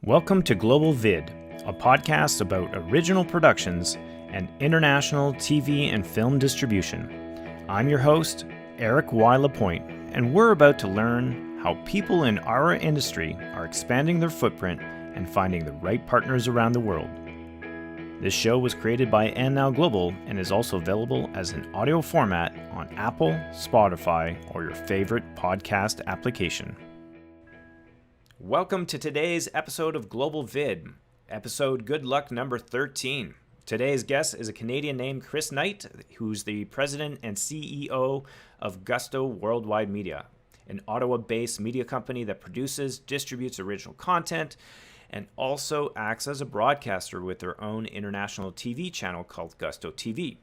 Welcome to Global VID, a podcast about original productions and international TV and film distribution. I'm your host, Eric Y. Lapointe, and we're about to learn how people in our industry are expanding their footprint and finding the right partners around the world. This show was created by Now Global and is also available as an audio format on Apple, Spotify, or your favorite podcast application. Welcome to today's episode of Global VID, episode Good Luck number 13. Today's guest is a Canadian named Chris Knight, who's the president and CEO of Gusto Worldwide Media, an Ottawa-based media company that produces, distributes original content, and also acts as a broadcaster with their own international TV channel called Gusto TV.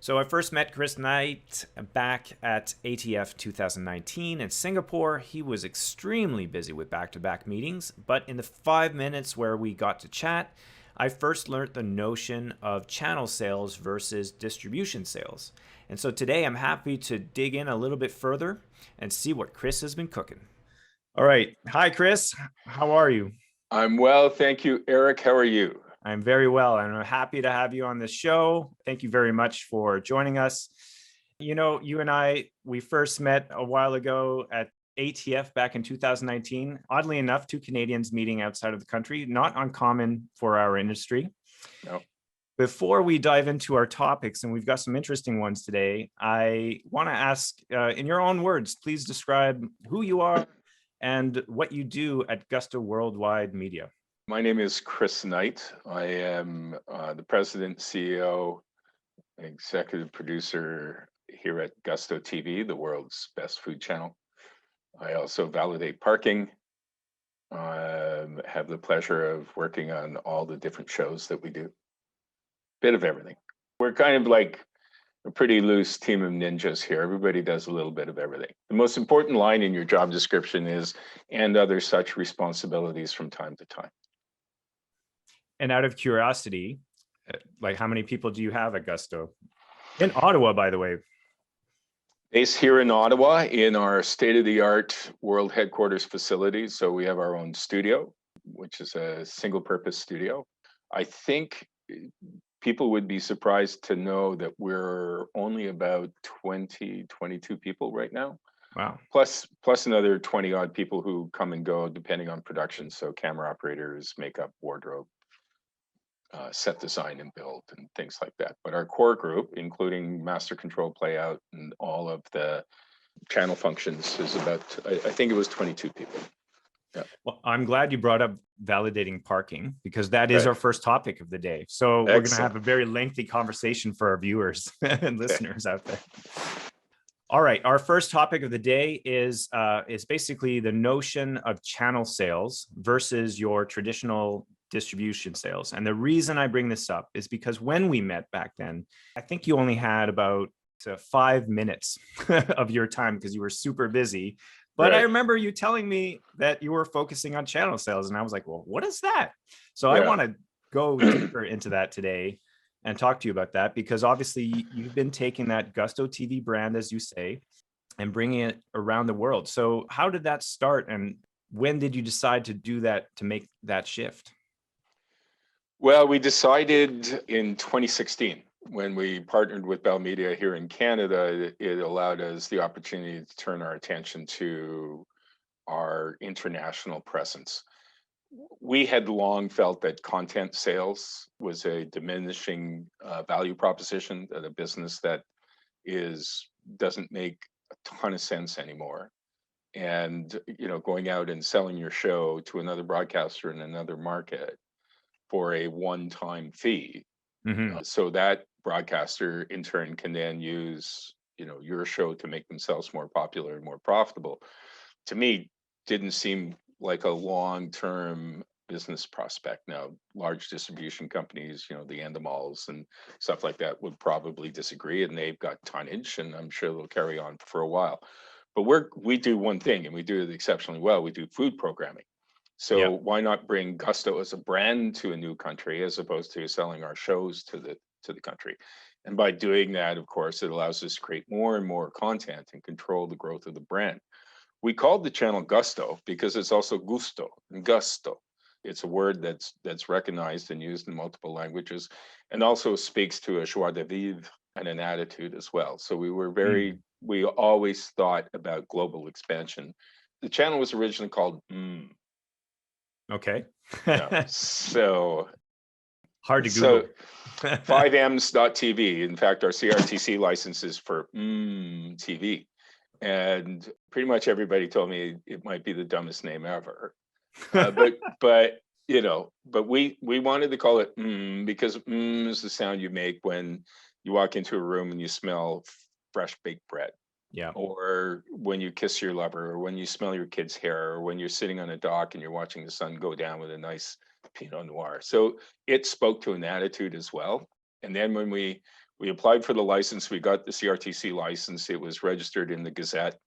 So I first met Chris Knight back at ATF 2019 in Singapore. He was extremely busy with back-to-back meetings, but in the 5 minutes where we got to chat, I first learned the notion of channel sales versus distribution sales. And so today I'm happy to dig in a little bit further and see what Chris has been cooking. All right. Hi, Chris. How are you? I'm well, thank you, Eric. How are you? I'm very well, and I'm happy to have you on this show. Thank you very much for joining us. You know, you and I, we first met a while ago at ATF back in 2019. Oddly enough, two Canadians meeting outside of the country, not uncommon for our industry. No. Before we dive into our topics, and we've got some interesting ones today, I want to ask, in your own words, please describe who you are and what you do at Gusto Worldwide Media. My name is Chris Knight. I am the president, CEO, executive producer here at Gusto TV, the world's best food channel. I also validate parking. Have the pleasure of working on all the different shows that we do. Bit of everything. We're kind of like a pretty loose team of ninjas here. Everybody does a little bit of everything. The most important line in your job description is, and other such responsibilities from time to time. And out of curiosity, like how many people do you have at Gusto? In Ottawa, by the way. Based here in Ottawa in our state-of-the-art world headquarters facility. So we have our own studio, which is a single-purpose studio. I think people would be surprised to know that we're only about 22 people right now. Wow. Plus another 20 odd people who come and go depending on production. So camera operators, makeup, wardrobe, set design and build and things like that. But our core group, including master control, playout, and all of the channel functions, is about, I think it was 22 people. Yeah. Well, I'm glad you brought up validating parking, because that is our first topic of the day. So we're going to have a very lengthy conversation for our viewers and listeners out there. All right, our first topic of the day is basically the notion of channel sales versus your traditional distribution sales. And the reason I bring this up is because when we met back then, I think you only had about 5 minutes of your time because you were super busy. But right. I remember you telling me that you were focusing on channel sales. And I was like, well, what is that? So I want to go deeper into that today and talk to you about that, because obviously you've been taking that Gusto TV brand, as you say, and bringing it around the world. So how did that start? And when did you decide to do that, to make that shift? Well, we decided in 2016, when we partnered with Bell Media here in Canada, it allowed us the opportunity to turn our attention to our international presence. We had long felt that content sales was a diminishing value proposition, that a business that doesn't make a ton of sense anymore. And, you know, going out and selling your show to another broadcaster in another market for a one-time fee. Mm-hmm. So that broadcaster in turn can then use, you know, your show to make themselves more popular and more profitable. To me, didn't seem like a long-term business prospect. Now, large distribution companies, you know, the Endemol's and stuff like that would probably disagree, and they've got tonnage, and I'm sure they'll carry on for a while. But we do one thing, and we do it exceptionally well. We do food programming. So why not bring Gusto as a brand to a new country as opposed to selling our shows to the country? And by doing that, of course, it allows us to create more and more content and control the growth of the brand. We called the channel Gusto because it's also gusto and gusto. it's a word that's recognized and used in multiple languages, and also speaks to a joie de vivre and an attitude as well. So we always thought about global expansion. The channel was originally called Okay. So hard to Google. 5ms.tv. In fact, our CRTC license is for TV. And pretty much everybody told me it might be the dumbest name ever. But we wanted to call it because is the sound you make when you walk into a room and you smell fresh baked bread. Yeah. Or when you kiss your lover, or when you smell your kid's hair, or when you're sitting on a dock and you're watching the sun go down with a nice Pinot Noir. So it spoke to an attitude as well. And then when we applied for the license, we got the CRTC license. It was registered in the Gazette.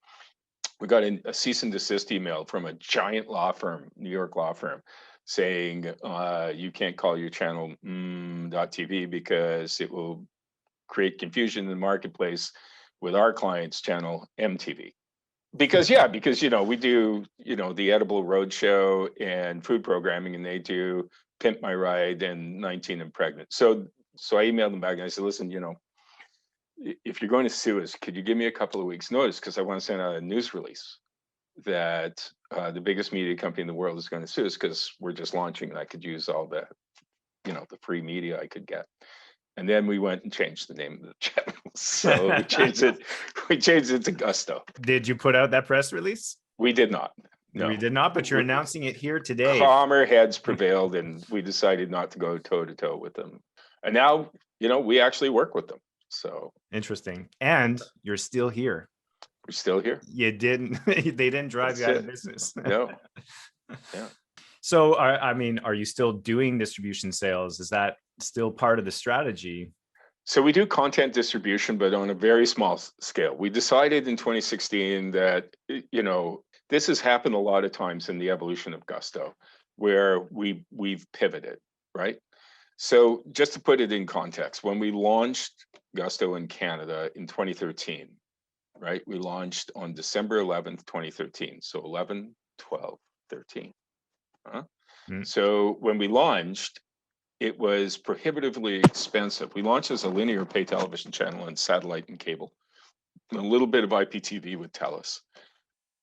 We got a cease and desist email from a giant law firm, New York law firm, saying you can't call your channel .tv because it will create confusion in the marketplace with our client's channel MTV. Because we do the Edible Roadshow and food programming, and they do Pimp My Ride and 19 and Pregnant. So I emailed them back and I said, listen, if you're going to sue us, could you give me a couple of weeks notice, because I want to send out a news release that the biggest media company in the world is going to sue us because we're just launching and I could use all the the free media I could get. And then we went and changed the name of the channel. So we changed it to Gusto. Did you put out that press release? We did not. No. We did not, but you're announcing it here today. Calmer heads prevailed, and we decided not to go toe to toe with them. And now, we actually work with them. So interesting. And you're still here. We're still here. They didn't drive you out of business. No. Yeah. So, are you still doing distribution sales? Is that still part of the strategy? So we do content distribution, but on a very small scale. We decided in 2016 that, this has happened a lot of times in the evolution of Gusto, where we've pivoted, right? So just to put it in context, when we launched Gusto in Canada in 2013, right? We launched on December 11th, 2013. So 11, 12, 13. So when we launched, it was prohibitively expensive. We launched as a linear pay television channel on satellite and cable, and a little bit of IPTV with TELUS.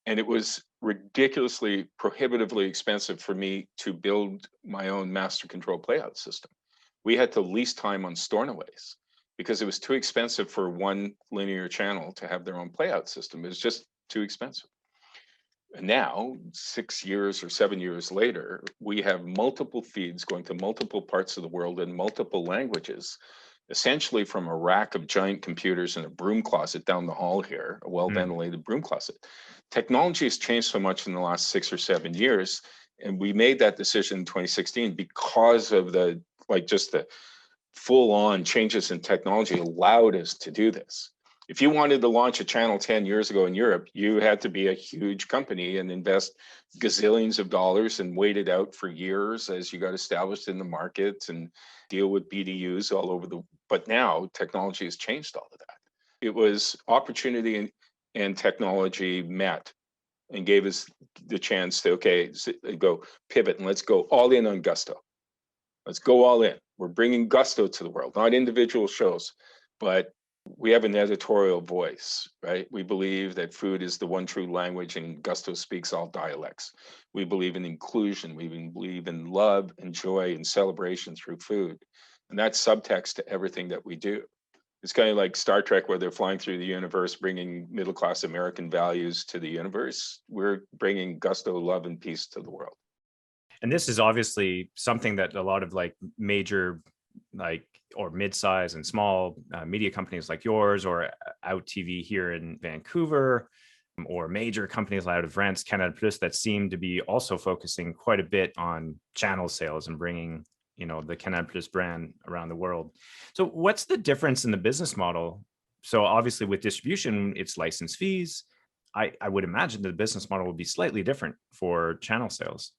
And it was ridiculously prohibitively expensive for me to build my own master control playout system. We had to lease time on Stornoways because it was too expensive for one linear channel to have their own playout system. It was just too expensive. And now, 6 years or 7 years later, we have multiple feeds going to multiple parts of the world in multiple languages, essentially from a rack of giant computers in a broom closet down the hall here, a well-ventilated broom closet. Technology has changed so much in the last 6 or 7 years, and we made that decision in 2016 because of the full-on changes in technology allowed us to do this. If you wanted to launch a channel 10 years ago in Europe, you had to be a huge company and invest gazillions of dollars and wait it out for years as you got established in the market and deal with BDUs all over but now technology has changed all of that. It was opportunity and technology met and gave us the chance to, go pivot and let's go all in on Gusto. Let's go all in. We're bringing Gusto to the world, not individual shows, but we have an editorial voice, right? We believe that food is the one true language and Gusto speaks all dialects. We believe in inclusion. We believe in love and joy and celebration through food. And that's subtext to everything that we do. It's kind of like Star Trek, where they're flying through the universe, bringing middle-class American values to the universe. We're bringing Gusto, love, and peace to the world. And this is obviously something that a lot of major or mid-size and small media companies like yours, or Out TV here in Vancouver, or major companies out of France, Canada Plus, that seem to be also focusing quite a bit on channel sales and bringing the Canada Plus brand around the world. So what's the difference in the business model? So obviously with distribution, it's license fees. I would imagine the business model would be slightly different for channel sales.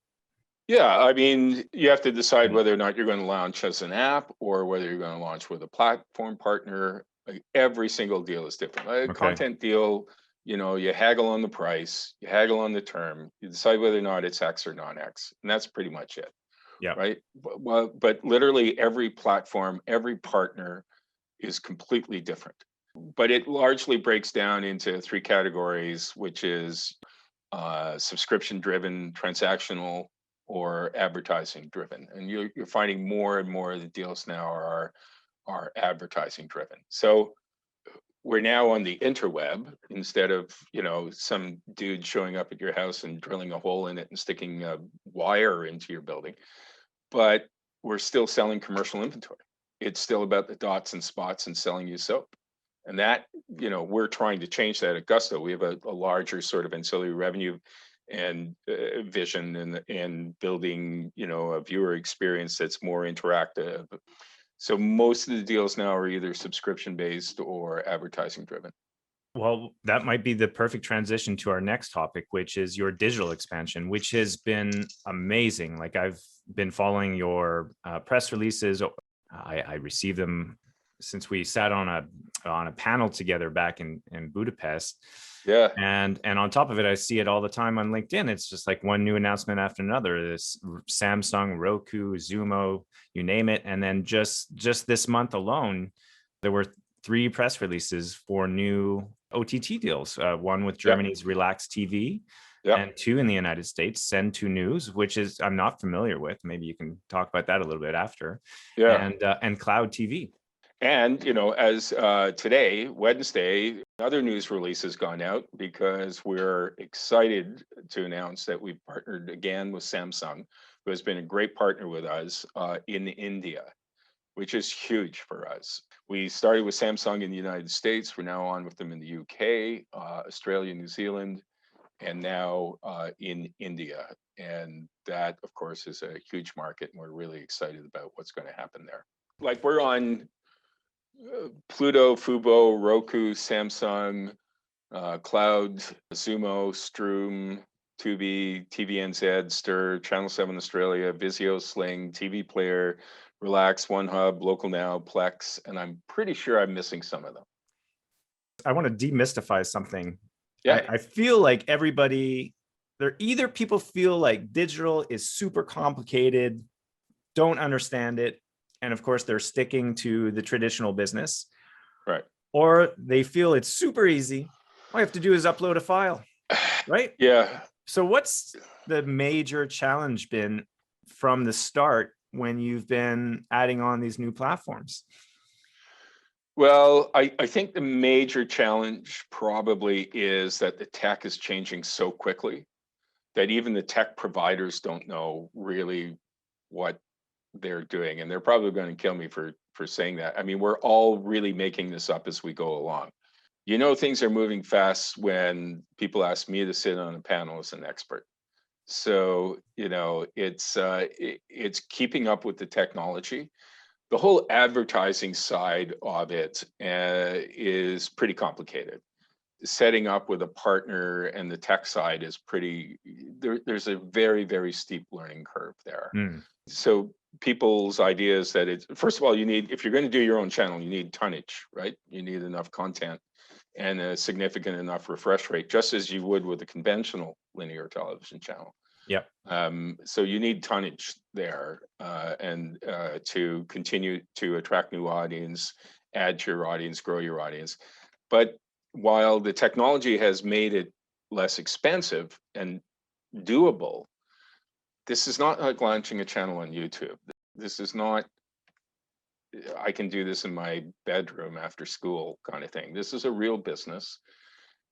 Yeah, you have to decide whether or not you're going to launch as an app or whether you're going to launch with a platform partner. Every single deal is different. A content deal, you haggle on the price, you haggle on the term, you decide whether or not it's X or non-X, and that's pretty much it. Yeah. right? But literally every platform, every partner is completely different. But it largely breaks down into three categories, which is subscription driven, transactional, or advertising driven. And you're finding more and more of the deals now are advertising driven. So we're now on the interweb instead of, some dude showing up at your house and drilling a hole in it and sticking a wire into your building. But we're still selling commercial inventory. It's still about the dots and spots and selling you soap. And that, we're trying to change that at Gusto. We have a larger sort of ancillary revenue and vision and building, a viewer experience that's more interactive. So most of the deals now are either subscription based or advertising driven. Well, that might be the perfect transition to our next topic, which is your digital expansion, which has been amazing. Like I've been following your press releases. I received them since we sat on a panel together back in Budapest. Yeah. And on top of it, I see it all the time on LinkedIn. It's just like one new announcement after another. This Samsung, Roku, Zumo, you name it. And then just this month alone, there were 3 press releases for new OTT deals. One with Germany's Relax TV, and 2 in the United States, Send2 News, which is I'm not familiar with. Maybe you can talk about that a little bit after. Yeah. And Cloud TV. And, as today, Wednesday, another news release has gone out because we're excited to announce that we've partnered again with Samsung, who has been a great partner with us in India, which is huge for us. We started with Samsung in the United States. We're now on with them in the UK, Australia, New Zealand, and now in India. And that, of course, is a huge market, and we're really excited about what's going to happen there. Like we're on Pluto, Fubo, Roku, Samsung, Cloud, Zumo, Stroom, Tubi, TVNZ, Stir, Channel 7 Australia, Vizio, Sling, TV Player, Relax, OneHub, Local Now, Plex, and I'm pretty sure I'm missing some of them. I want to demystify something. Yeah. I feel like either people feel like digital is super complicated, don't understand it, and of course they're sticking to the traditional business, right? Or they feel it's super easy. All you have to do is upload a file, right? Yeah. So what's the major challenge been from the start when you've been adding on these new platforms? Well, I think the major challenge probably is that the tech is changing so quickly that even the tech providers don't know really what they're doing. And they're probably going to kill me for saying that. I mean, we're all really making this up as we go along. Things are moving fast when people ask me to sit on a panel as an expert. So, it's keeping up with the technology. The whole advertising side of it is pretty complicated. Setting up with a partner and the tech side is there's a very, very steep learning curve there. So people's ideas that first of all, if you're going to do your own channel, you need tonnage, right? You need enough content and a significant enough refresh rate, just as you would with a conventional linear television channel. Yep. So you need tonnage there and to continue to attract new audience, add to your audience, grow your audience. But while the technology has made it less expensive and doable, this is not like launching a channel on YouTube. This is not, I can do this in my bedroom after school kind of thing. This is a real business.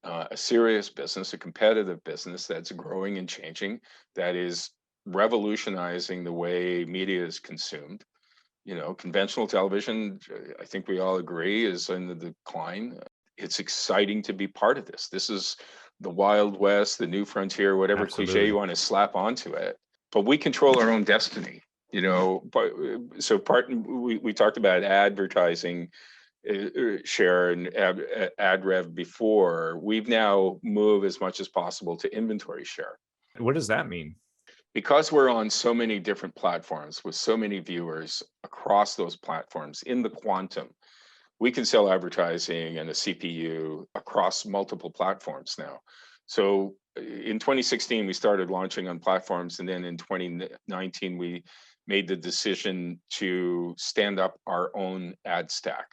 A serious business, a competitive business that's growing and changing, that is revolutionizing the way media is consumed. Conventional television, I think we all agree, is in the decline. It's exciting to be part of this. This is the Wild West, the new frontier, whatever cliche you want to slap onto it. But we control our own destiny. So we talked about advertising share and ad rev before. We've now moved as much as possible to inventory share. What does that mean? Because we're on so many different platforms with so many viewers across those platforms in the quantum, we can sell advertising and a CPU across multiple platforms now. So in 2016, we started launching on platforms. And then in 2019, we made the decision to stand up our own ad stack,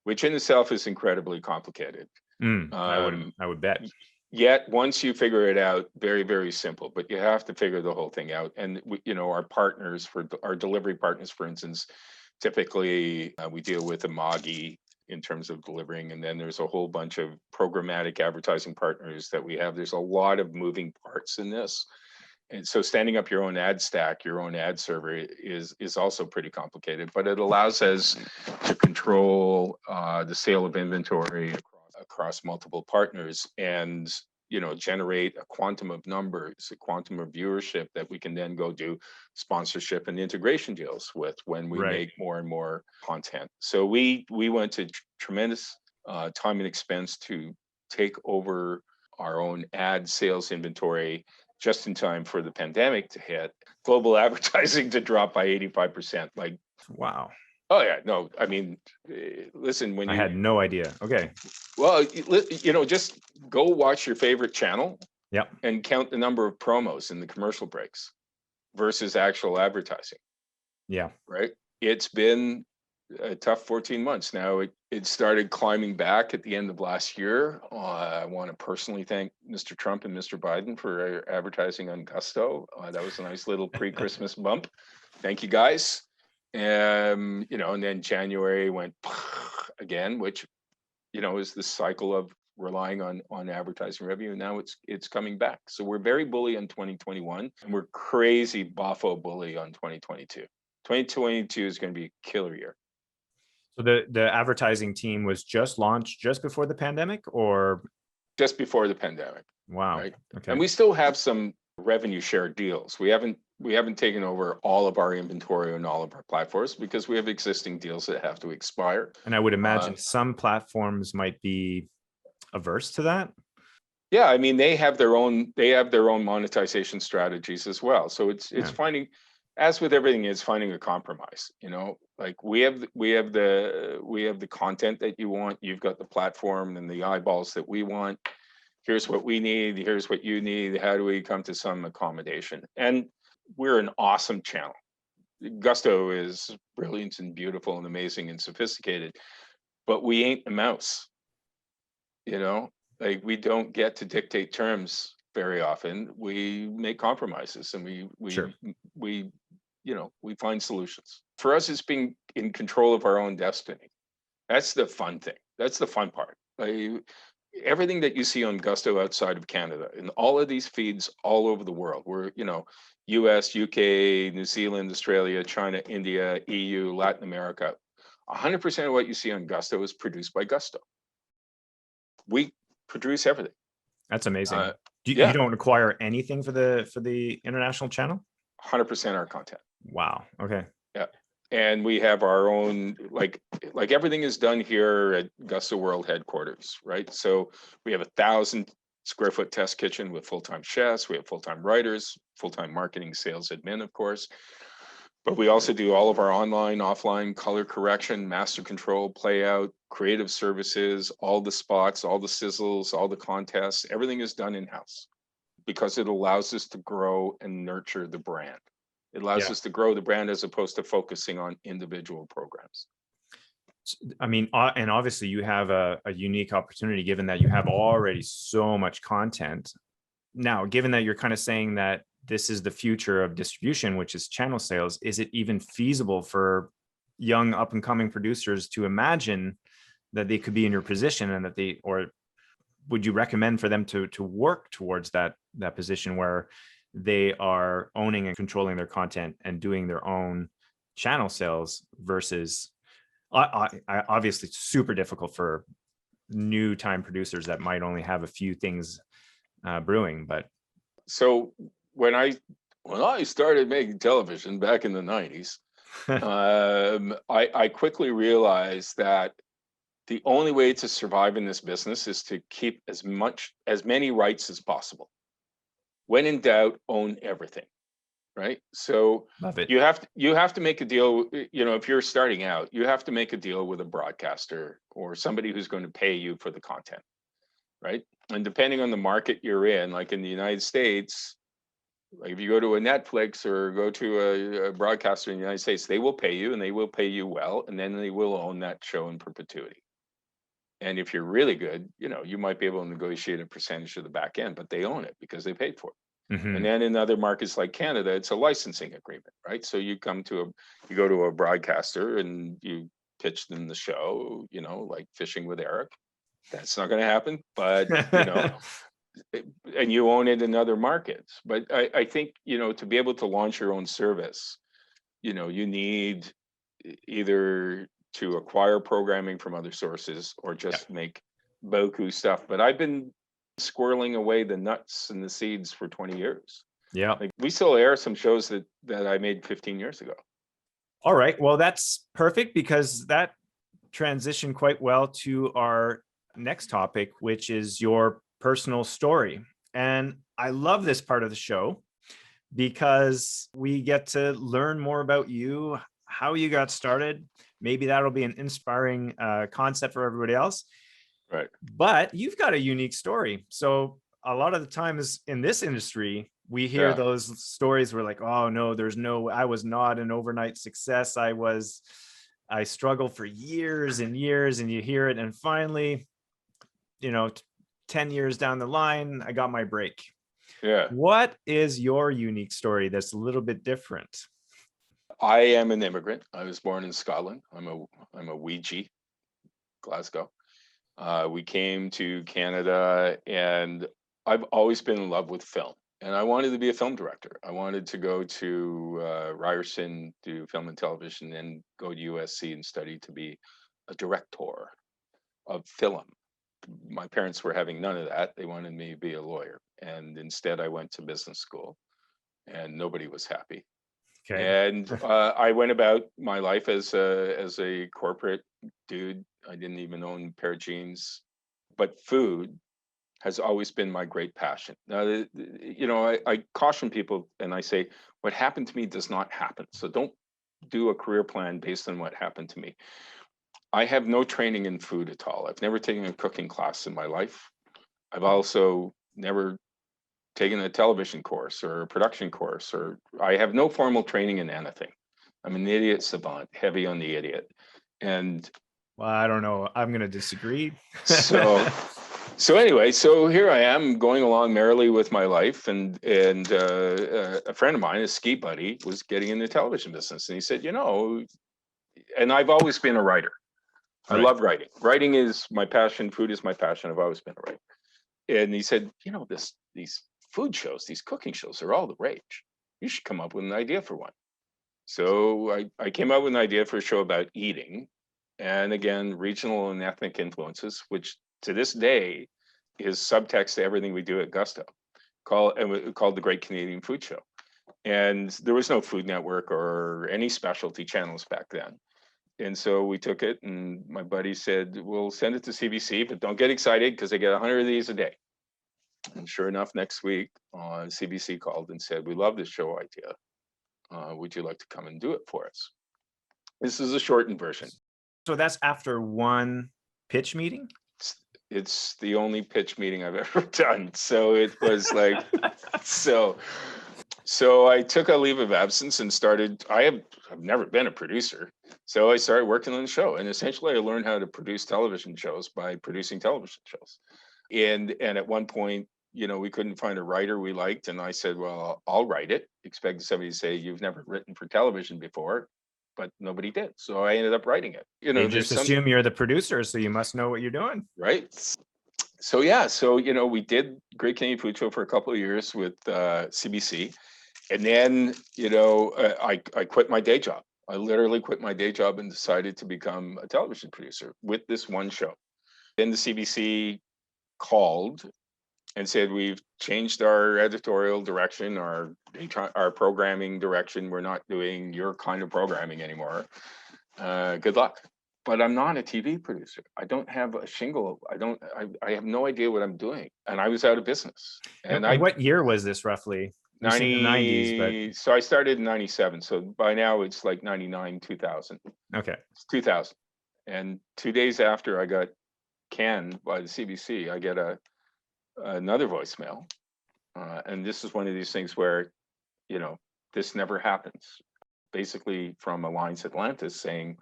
which in itself is incredibly complicated. I would bet. Yet once you figure it out, very, very simple, but you have to figure the whole thing out. And our partners, for our delivery partners, for instance, typically we deal with Amagi in terms of delivering. And then there's a whole bunch of programmatic advertising partners that we have. There's a lot of moving parts in this. And so standing up your own ad stack, your own ad server is also pretty complicated, but it allows us to control the sale of inventory across multiple partners and generate a quantum of numbers, a quantum of viewership that we can then go do sponsorship and integration deals with when we make more and more content. So we went to tremendous time and expense to take over our own ad sales inventory just in time for the pandemic to hit, global advertising to drop by 85%. Like, wow. Oh yeah, no, I mean, listen, I had no idea. Okay. Well, just go watch your favorite channel. Yep. And count the number of promos in the commercial breaks versus actual advertising. Yeah. Right. It's been a tough 14 months now. It started climbing back at the end of last year. I want to personally thank Mr. Trump and Mr. Biden for advertising on Gusto. That was a nice little pre-Christmas bump. Thank you, guys. And then January went again, which, is the cycle of relying on advertising revenue. Now it's coming back. So we're very bully on 2021 and we're crazy boffo bully on 2022. 2022 is going to be a killer year. So the advertising team was just launched just before the pandemic, or just before the pandemic? Wow. Right. Okay. And we still have some revenue share deals. We haven't taken over all of our inventory on all of our platforms because we have existing deals that have to expire. And I would imagine some platforms might be averse to that. Yeah, I mean they have their own monetization strategies as well. So it's finding, as with everything, is finding a compromise. Like we have the content that you want. You've got the platform and the eyeballs that we want. Here's what we need. Here's what you need. How do we come to some accommodation? And we're an awesome channel. Gusto is brilliant and beautiful and amazing and sophisticated, but we ain't a mouse. Like we don't get to dictate terms very often. We make compromises and we find solutions. For us, it's being in control of our own destiny. That's the fun thing. That's the fun part. Everything that you see on Gusto outside of Canada and all of these feeds all over the world, we're, US, UK, New Zealand, Australia, China, India, EU, Latin America, 100% of what you see on Gusto is produced by Gusto. We produce everything. That's amazing. You don't require anything for the international channel? 100% our content. Wow. Okay. Yeah. And we have our own, like everything is done here at Gusto World headquarters, right? So we have 1,000 square foot test kitchen with full-time chefs. We have full-time writers, full-time marketing, sales admin, of course. But we also do all of our online, offline color correction, master control, play out, creative services, all the spots, all the sizzles, all the contests. Everything is done in-house because it allows us to grow and nurture the brand. It allows us to grow the brand as opposed to focusing on individual programs. I mean, and obviously you have a unique opportunity given that you have already so much content. Now, given that you're kind of saying that this is the future of distribution, which is channel sales, is it even feasible for young up and coming producers to imagine that they could be in your position and that or would you recommend for them to work towards that position where they are owning and controlling their content and doing their own channel sales versus obviously super difficult for new time producers that might only have a few things brewing. But so when I started making television back in the 90s, I quickly realized that the only way to survive in this business is to keep as many rights as possible. When in doubt, own everything, right? So you have to make a deal. If you're starting out, you have to make a deal with a broadcaster or somebody who's going to pay you for the content, right? And depending on the market you're in, like in the United States, like if you go to a Netflix or go to a broadcaster in the United States, they will pay you and they will pay you well, and then they will own that show in perpetuity. And if you're really good, you might be able to negotiate a percentage of the back end, but they own it because they paid for it. And then in other markets like Canada, it's a licensing agreement, right? So you go to a broadcaster and you pitch them the show, like Fishing with Eric. That's not going to happen, but and you own it in other markets. But I think, to be able to launch your own service, you need either to acquire programming from other sources or just make Boku stuff. But I've been squirreling away the nuts and the seeds for 20 years. Yeah. Like, we still air some shows that I made 15 years ago. All right. Well, that's perfect, because that transitioned quite well to our next topic, which is your personal story. And I love this part of the show because we get to learn more about you, how you got started. Maybe that'll be an inspiring concept for everybody else. Right. But you've got a unique story. So a lot of the times in this industry, we hear those stories where like, oh no, I was not an overnight success. I struggled for years and years, and you hear it. And finally, 10 years down the line, I got my break. Yeah. What is your unique story that's a little bit different? I am an immigrant. I was born in Scotland. I'm a Ouija, Glasgow. We came to Canada, and I've always been in love with film. And I wanted to be a film director. I wanted to go to Ryerson, do film and television, and go to USC and study to be a director of film. My parents were having none of that. They wanted me to be a lawyer. And instead, I went to business school, and nobody was happy. Okay. And I went about my life as a corporate dude. I didn't even own a pair of jeans, but food has always been my great passion. Now, I caution people and I say, what happened to me does not happen. So don't do a career plan based on what happened to me. I have no training in food at all. I've never taken a cooking class in my life. I've also never taken a television course or a production course, or I have no formal training in anything. I'm an idiot savant, heavy on the idiot. And well, I don't know. I'm going to disagree. So anyway, so here I am going along merrily with my life, and a friend of mine, a ski buddy, was getting in the television business, and he said, and I've always been a writer. I love writing. Writing is my passion. Food is my passion. I've always been a writer. And he said, these food shows, these cooking shows are all the rage. You should come up with an idea for one. So I came up with an idea for a show about eating, and again, regional and ethnic influences, which to this day is subtext to everything we do at Gusto, called the Great Canadian Food Show. And there was no Food Network or any specialty channels back then. And so we took it, and my buddy said, we'll send it to CBC, but don't get excited because they get 100 of these a day. And sure enough, next week, CBC called and said, we love this show idea. Would you like to come and do it for us? This is a shortened version. So that's after one pitch meeting? It's the only pitch meeting I've ever done. So it was like, so I took a leave of absence and started. I've never been a producer. So I started working on the show. And essentially I learned how to produce television shows by producing television shows. And at one point, we couldn't find a writer we liked. And I said, well, I'll write it. Expecting somebody to say, you've never written for television before. But nobody did. So I ended up writing it. They just assume you're the producer, so you must know what you're doing. Right. So yeah, we did Great Canadian Food Show for a couple of years with CBC. And then, I quit my day job. I literally quit my day job and decided to become a television producer with this one show. Then the CBC called and said, we've changed our editorial direction, our programming direction. We're not doing your kind of programming anymore. Good luck. But I'm not a TV producer. I don't have a shingle. I have no idea what I'm doing. And I was out of business. And what year was this roughly? 90s, but so I started in 97. So by now it's like 99, 2000. Okay. It's 2000. And 2 days after I got canned by the CBC, I get a another voicemail. And this is one of these things where, this never happens. Basically from Alliance Atlantis saying,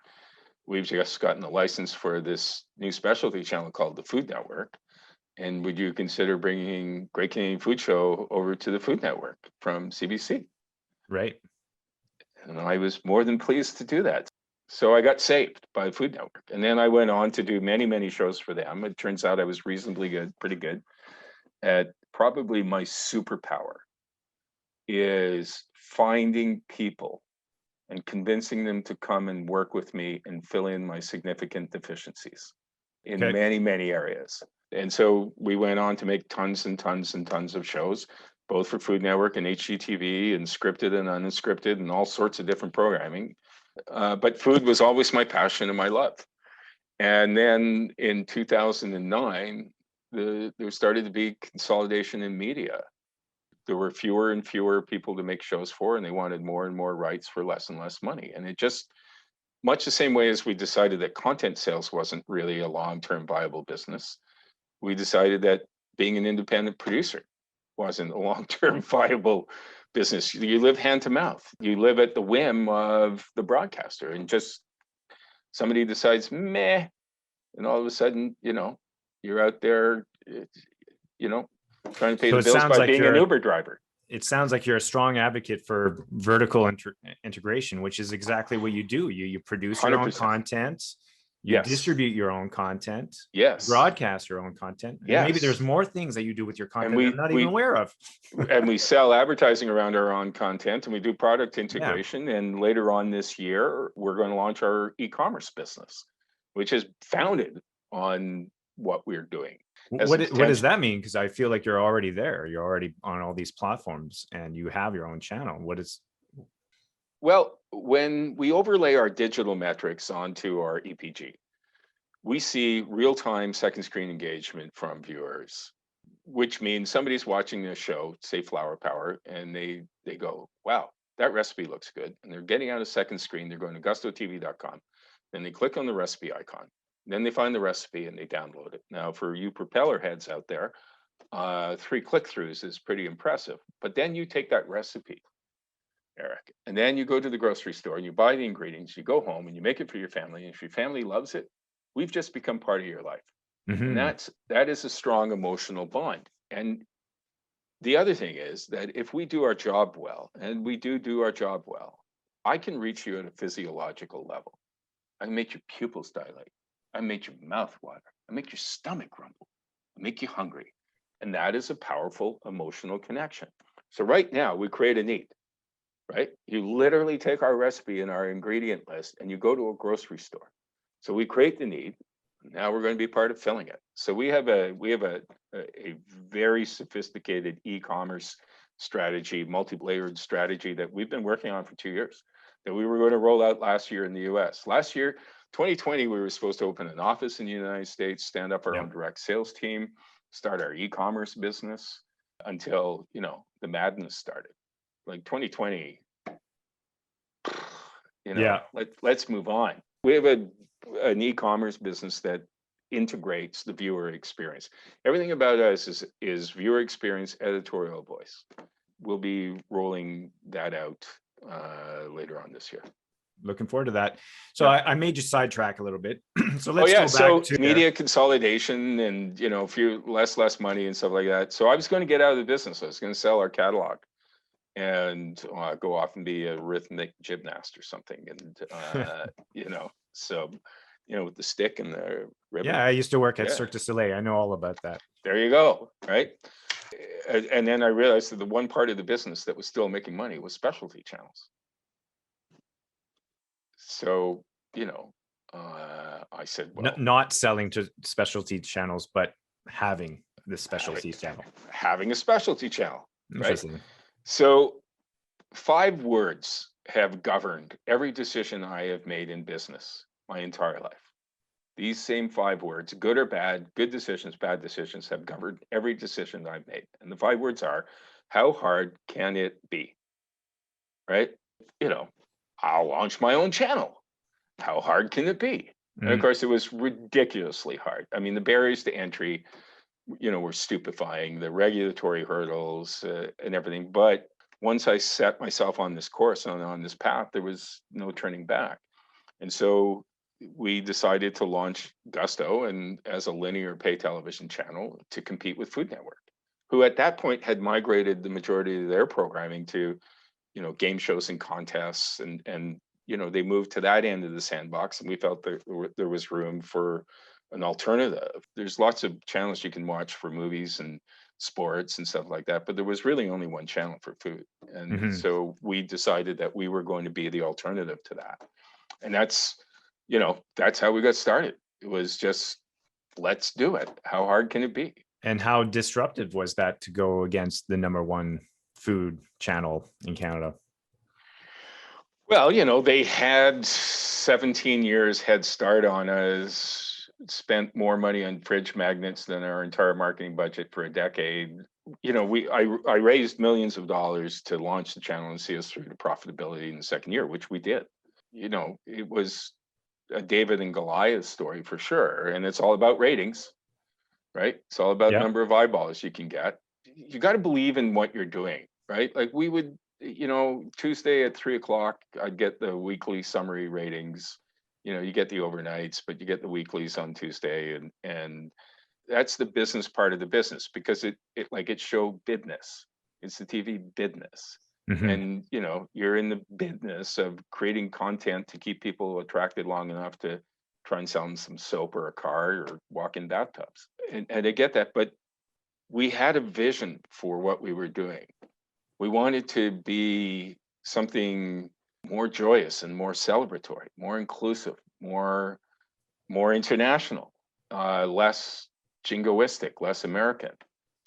we've just gotten a license for this new specialty channel called the Food Network. And would you consider bringing Great Canadian Food Show over to the Food Network from CBC? Right. And I was more than pleased to do that. So I got saved by the Food Network. And then I went on to do many, many shows for them. It turns out I was reasonably good, pretty good at probably my superpower is finding people and convincing them to come and work with me and fill in my significant deficiencies in many, many areas. And so we went on to make tons and tons and tons of shows, both for Food Network and HGTV and scripted and unscripted and all sorts of different programming. But food was always my passion and my love. And then in 2009, there started to be consolidation in media. There were fewer and fewer people to make shows for, and they wanted more and more rights for less and less money. And it just, much the same way as we decided that content sales wasn't really a long-term viable business, we decided that being an independent producer wasn't a long-term viable business. You live hand to mouth. You live at the whim of the broadcaster, and just somebody decides, meh, and all of a sudden, you're out there, trying to pay the bills by being an Uber driver. It sounds like you're a strong advocate for vertical integration, which is exactly what you do. You produce your 100%. Own content. You distribute your own content. Yes. Broadcast your own content. And maybe there's more things that you do with your content that I'm not even aware of. And we sell advertising around our own content, and we do product integration. Yeah. And later on this year, we're going to launch our e-commerce business, which is founded on what we're doing. What does that mean? Because I feel like you're already there. You're already on all these platforms and you have your own channel. Well, when we overlay our digital metrics onto our EPG, we see real-time second screen engagement from viewers, which means somebody's watching this show, say Flower Power, and they go, wow, that recipe looks good. And they're getting out a second screen. They're going to gustotv.com. Then they click on the recipe icon. Then they find the recipe and they download it. Now, for you propeller heads out there, 3 click-throughs is pretty impressive. But then you take that recipe, Eric, and then you go to the grocery store and you buy the ingredients, you go home and you make it for your family. And if your family loves it, we've just become part of your life. Mm-hmm. And that is a strong emotional bond. And the other thing is that if we do our job well, and we do our job well, I can reach you at a physiological level. I can make your pupils dilate. I make your mouth water. I make your stomach rumble. I make you hungry. And that is a powerful emotional connection. So right now we create a need, right? You literally take our recipe and our ingredient list and you go to a grocery store. So we create the need. Now we're going to be part of filling it. So we have a very sophisticated e-commerce strategy, multi-layered strategy that we've been working on for 2 years, that we were going to roll out last year in the US. Last year, 2020, we were supposed to open an office in the United States, stand up our own direct sales team, start our e-commerce business until, the madness started. Like 2020, let's move on. We have an e-commerce business that integrates the viewer experience. Everything about us is viewer experience, editorial voice. We'll be rolling that out later on this year. Looking forward to that. So I made you sidetrack a little bit. So let's go back to media consolidation and, a few less money and stuff like that. So I was going to get out of the business. I was going to sell our catalog and go off and be a rhythmic gymnast or something. And, with the stick and the ribbon. Yeah, I used to work at Cirque du Soleil. I know all about that. There you go. Right. And then I realized that the one part of the business that was still making money was specialty channels. So, I said, well, not selling to specialty channels, but having the specialty channel. Having a specialty channel. Right. So 5 words have governed every decision I have made in business my entire life. These same 5 words, good or bad, good decisions, bad decisions, have governed every decision I've made. And the 5 words are, how hard can it be? Right? I'll launch my own channel. How hard can it be? And of course, it was ridiculously hard. I mean, the barriers to entry were stupefying, the regulatory hurdles and everything. But once I set myself on this course and on this path, there was no turning back. And so we decided to launch Gusto and as a linear pay television channel to compete with Food Network, who at that point had migrated the majority of their programming to, game shows and contests, and they moved to that end of the sandbox, and we felt that there was room for an alternative. There's lots of channels you can watch for movies and sports and stuff like that, but there was really only one channel for food. And so we decided that we were going to be the alternative to that. And that's how we got started. It was just, let's do it. How hard can it be? And how disruptive was that to go against the #1 food channel in Canada? Well, they had 17 years head start on us, spent more money on fridge magnets than our entire marketing budget for a decade. I raised millions of dollars to launch the channel and see us through to profitability in the second year, which we did. It was a David and Goliath story for sure. And it's all about ratings, right? It's all about number of eyeballs you can get. You got to believe in what you're doing, right? Like we would, Tuesday at 3:00, I'd get the weekly summary ratings. You get the overnights, but you get the weeklies on Tuesday, and that's the business part of the business, because it show business. It's the TV business. And you're in the business of creating content to keep people attracted long enough to try and sell them some soap or a car or walk in bathtubs. And I get that, but we had a vision for what we were doing. We wanted to be something more joyous and more celebratory, more inclusive, more international, less jingoistic, less American.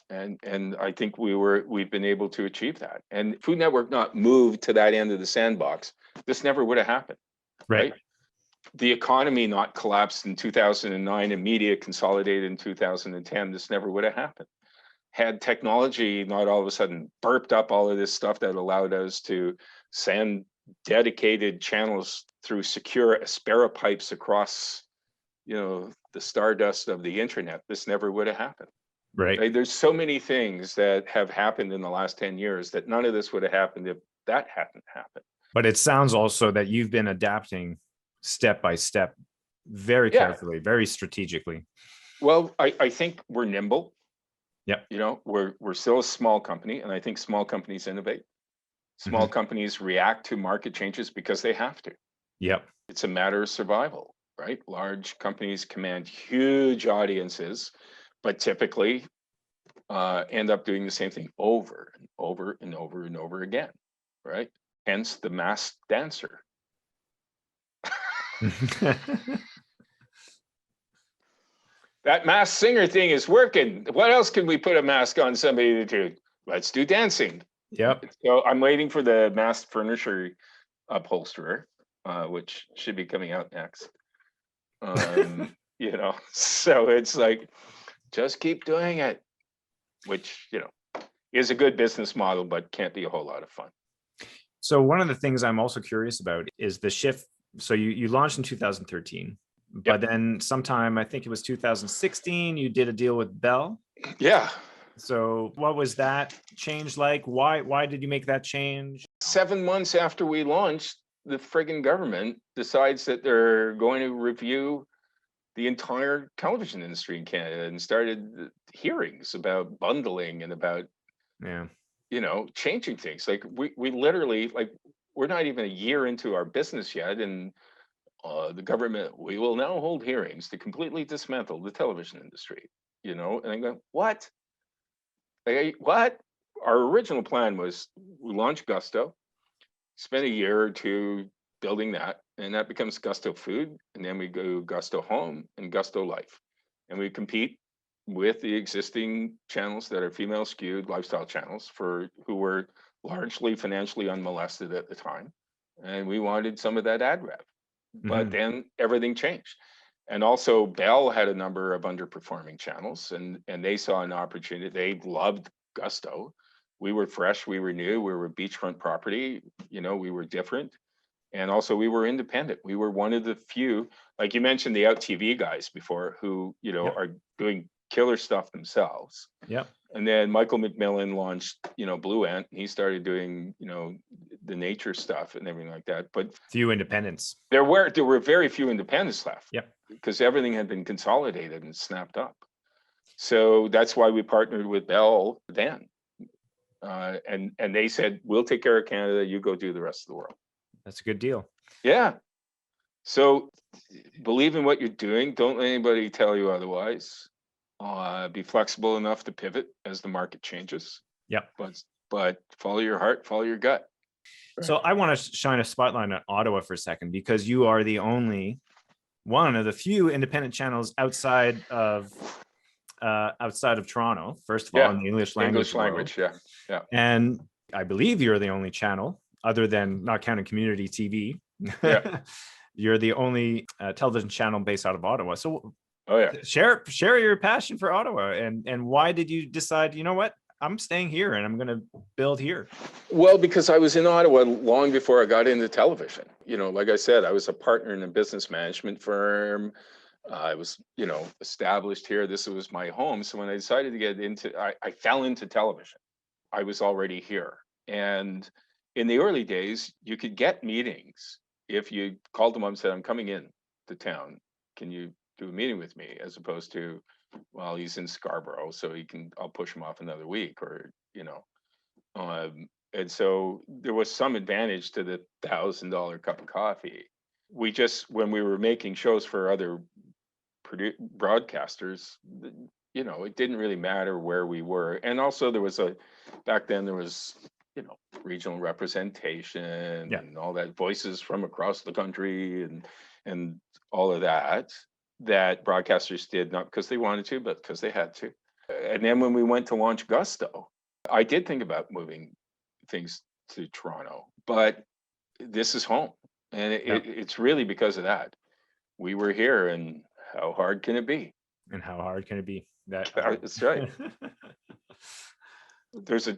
And I think we've been able to achieve that. And Food Network not moved to that end of the sandbox, this never would have happened. Right? The economy not collapsed in 2009 and media consolidated in 2010, this never would have happened. Had technology not all of a sudden burped up all of this stuff that allowed us to send dedicated channels through secure Aspera pipes across, the stardust of the internet, this never would have happened. Right. There's so many things that have happened in the last 10 years that none of this would have happened if that hadn't happened. But it sounds also that you've been adapting step by step, very carefully, very strategically. Well, I think we're nimble. Yeah. We're still a small company, and I think small companies innovate. Small companies react to market changes because they have to. Yep. It's a matter of survival, right? Large companies command huge audiences, but typically end up doing the same thing over and over and over and over again, right? Hence the masked dancer. That masked singer thing is working. What else can we put a mask on somebody to do? Let's do dancing. Yep. So I'm waiting for the masked furniture upholsterer, which should be coming out next. So it's like, just keep doing it, which, is a good business model, but can't be a whole lot of fun. So one of the things I'm also curious about is the shift. So you launched in 2013, but then sometime, I think it was 2016, you did a deal with Bell. Yeah. So what was that change like? Why did you make that change? 7 months after we launched, the friggin' government decides that they're going to review the entire television industry in Canada and started hearings about bundling and about, changing things. Like we literally, we're not even a year into our business yet. And the government, we will now hold hearings to completely dismantle the television industry, and I go, what? What? Our original plan was we launch Gusto, spend a year or two building that, and that becomes Gusto Food, and then we go Gusto Home and Gusto Life, and we compete with the existing channels that are female skewed lifestyle channels who were largely financially unmolested at the time, and we wanted some of that ad rev. But then everything changed, and also Bell had a number of underperforming channels, and they saw an opportunity. They loved Gusto. We were fresh, we were new, we were beachfront property, we were different. And also we were independent. We were one of the few, like you mentioned, the Out TV guys before, who, are doing killer stuff themselves. Yep. And then Michael McMillan launched, Blue Ant. He started doing, the nature stuff and everything like that. But few independents. There were very few independents left. Yep. Because everything had been consolidated and snapped up. So that's why we partnered with Bell then. And they said, we'll take care of Canada, you go do the rest of the world. That's a good deal. Yeah. So believe in what you're doing. Don't let anybody tell you otherwise. Be flexible enough to pivot as the market changes. Yep. But follow your heart, follow your gut. So I want to shine a spotlight on Ottawa for a second, because you are the only one of the few independent channels outside of Toronto, first of all, in the English language. Yeah. And I believe you're the only channel, other than not counting community TV. Yeah. You're the only television channel based out of Ottawa. So share your passion for Ottawa, and why did you decide, you know what, I'm staying here and I'm going to build here? Well, because I was in Ottawa long before I got into television. Like I said, I was a partner in a business management firm. I was, established here. This was my home. So when I decided to get into, I fell into television. I was already here. And in the early days, you could get meetings if you called them up and said, I'm coming in to town. Can you do a meeting with me? As opposed to, well, he's in Scarborough, so I'll push him off another week, or, and so there was some advantage to the $1,000 cup of coffee. When we were making shows for other broadcasters, it didn't really matter where we were. And also back then there was, regional representation and all that, voices from across the country and all of that broadcasters did, not because they wanted to, but because they had to. And then when we went to launch Gusto, I did think about moving things to Toronto, but this is home. And it's really because of that. We were here, and how hard can it be? And how hard can it be? That's right. There's a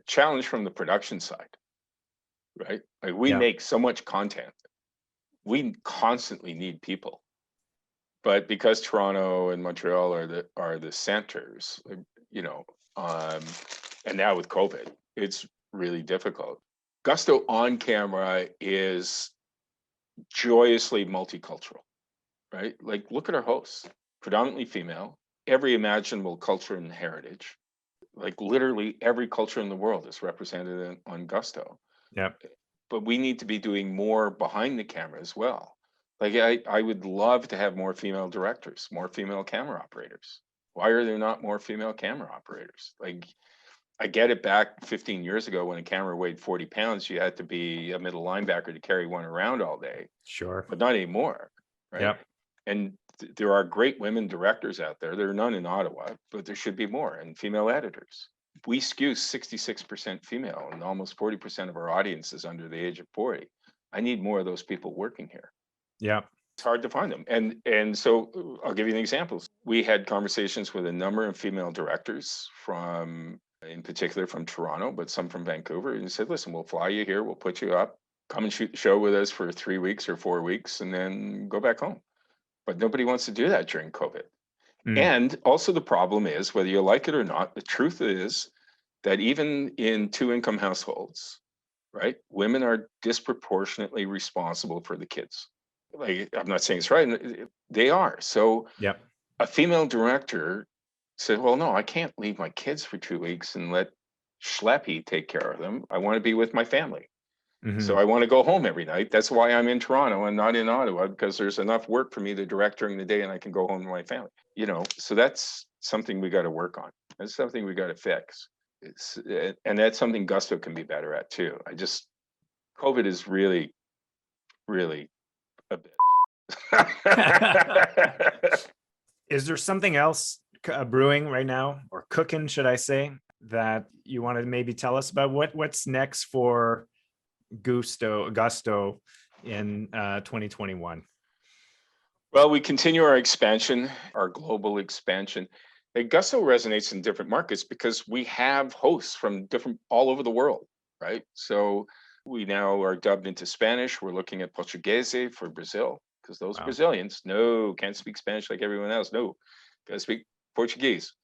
challenge from the production side, right? Like we make so much content. We constantly need people. But because Toronto and Montreal are the centers, and now with COVID, it's really difficult. Gusto on camera is joyously multicultural, right? Like, look at our hosts, predominantly female, every imaginable culture and heritage. Like literally every culture in the world is represented on Gusto. Yep. But we need to be doing more behind the camera as well. Like I would love to have more female directors, more female camera operators. Why are there not more female camera operators? Like, I get it, back 15 years ago when a camera weighed 40 pounds, you had to be a middle linebacker to carry one around all day. Sure. But not anymore, right? Yep. And there are great women directors out there. There are none in Ottawa, but there should be more. And female editors. We skew 66% female, and almost 40% of our audience is under the age of 40. I need more of those people working here. Yeah. It's hard to find them. And so I'll give you an example. We had conversations with a number of female directors in particular from Toronto, but some from Vancouver, and said, listen, we'll fly you here, we'll put you up, come and shoot the show with us for 3 weeks or 4 weeks, and then go back home. But nobody wants to do that during COVID. And also the problem is, whether you like it or not, the truth is that even in 2-income households, right, women are disproportionately responsible for the kids. Like, I'm not saying it's right, they are. So a female director said, well, no, I can't leave my kids for 2 weeks and let Schleppy take care of them. I want to be with my family. So I want to go home every night. That's why I'm in Toronto and not in Ottawa, because there's enough work for me to direct during the day and I can go home to my family. So that's something we got to work on. That's something we got to fix. And that's something Gusto can be better at too. COVID is really, really a bit. Is there something else brewing right now, or cooking, should I say, that you want to maybe tell us about? What's next for Gusto in 2021? Well, we continue our expansion, our global expansion. Gusto resonates in different markets because we have hosts from all over the world, right? So we now are dubbed into Spanish. We're looking at Portuguese for Brazil, because those Brazilians, can't speak Spanish like everyone else. No, gotta speak Portuguese.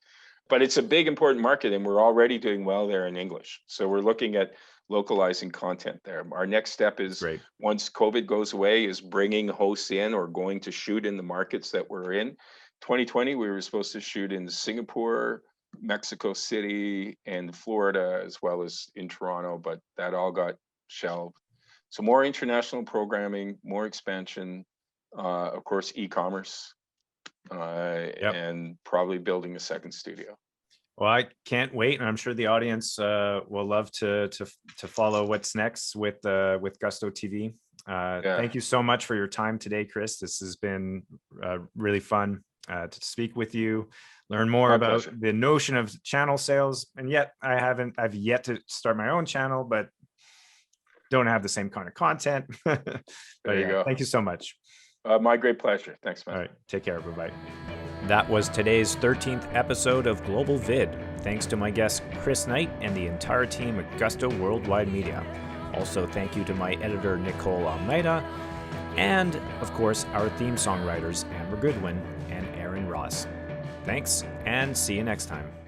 But it's a big, important market, and we're already doing well there in English. So we're looking at localizing content there. Our next step is, once COVID goes away, is bringing hosts in or going to shoot in the markets that we're in. 2020, we were supposed to shoot in Singapore, Mexico City, and Florida, as well as in Toronto, but that all got shelved. So more international programming, more expansion, of course, e-commerce, and probably building a second studio. Well, I can't wait, and I'm sure the audience will love to follow what's next with Gusto TV. Thank you so much for your time today, Chris. This has been really fun to speak with you, learn more about the notion of channel sales. And yet I've yet to start my own channel, but don't have the same kind of content. But there you go. Thank you so much. My great pleasure. Thanks, man. All right. Take care, everybody. That was today's 13th episode of Global VID. Thanks to my guest, Chris Knight, and the entire team at Gusto Worldwide Media. Also, thank you to my editor, Nicole Almeida, and, of course, our theme songwriters, Amber Goodwin and Aaron Ross. Thanks, and see you next time.